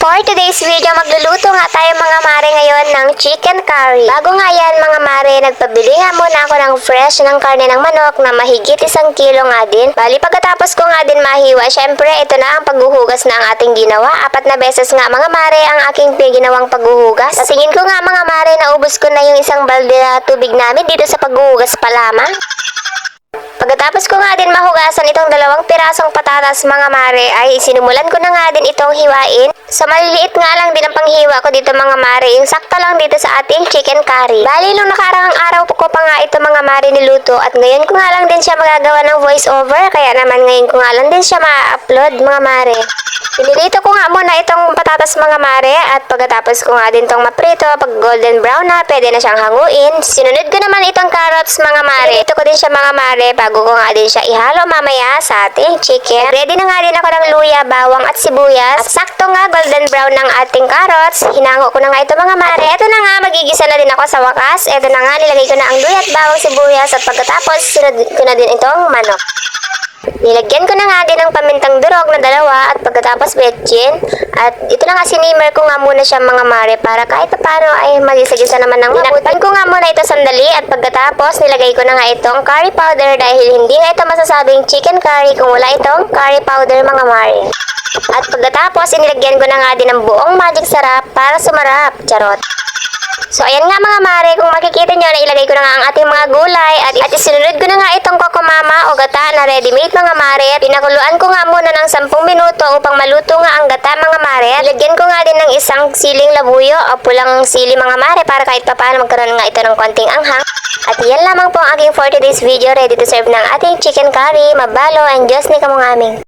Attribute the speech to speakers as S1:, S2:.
S1: For today's video, magluluto nga tayo mga mare ngayon ng chicken curry. Bago nga yan mga mare, nagpabili nga muna ako ng fresh ng karne ng manok na mahigit 1 kilo nga din. Bali pagkatapos ko nga din mahiwa, syempre ito na ang paghuhugas na ang ating ginawa. 4 na beses nga mga mare ang aking ginawang paghuhugas. Sa tingin ko nga mga mare, naubos ko na yung 1 balde na tubig namin dito sa paghuhugas pa lamang. Pagkatapos ko nga din mahugasan itong 2 pirasong patatas mga mare ay sinumulan ko na nga din itong hiwain. Sa maliliit nga lang din ang panghiwa ko dito mga mare, yung sakto lang dito sa ating chicken curry. Bali nung nakarang araw ko pa nga ito mga mare niluto at ngayon ko nga lang din siya magagawa ng voice over, kaya naman ngayon ko nga lang din siya ma-upload mga mare. Pinilito ko nga muna itong patatas mga mare at pagkatapos ko nga din itong maprito, pag golden brown na, pwede na siyang hanguin. Sinunod ko naman itong carrots mga mare. Pinilito ko din siya mga mare bago ko nga din siya ihalo mamaya sa ating chicken. Ready na nga din ako ng luya, bawang at sibuyas. At sakto nga golden brown ng ating carrots. Hinango ko na nga ito mga mare. Ito na nga, magigisa na din ako sa wakas. Ito na nga, nilagay ko na ang luya at bawang sibuyas at pagkatapos sinunod ko na din itong manok. Nilagyan ko na nga din ng pamintang durog na 2 at pagkatapos betchin. At ito na nga, sinimmer ko nga muna siya mga mare para kahit paano ay magisa-gisa naman ng mabuti. Tinakpan ko nga muna ito sandali at pagkatapos nilagay ko na nga itong curry powder dahil hindi nga ito masasabing chicken curry kung wala itong curry powder mga mare. At pagkatapos inilagyan ko na nga din ng buong magic sarap para sumarap. Charot. So ayan nga mga mare, kung makikita nyo na ilagay ko na nga ang ating mga gulay at isinunod ko na nga itong kokomama o gata na ready-made mga mare. Pinakuluan ko nga muna ng 10 minuto upang maluto nga ang gata mga mare. Lagyan ko nga din ng 1 siling labuyo o pulang sili mga mare para kahit papaano magkaroon nga ito ng konting anghang. At yan lamang po ang aking for today's video. Ready to serve ng ating chicken curry. Mabalo and Diyos ni kamong aming.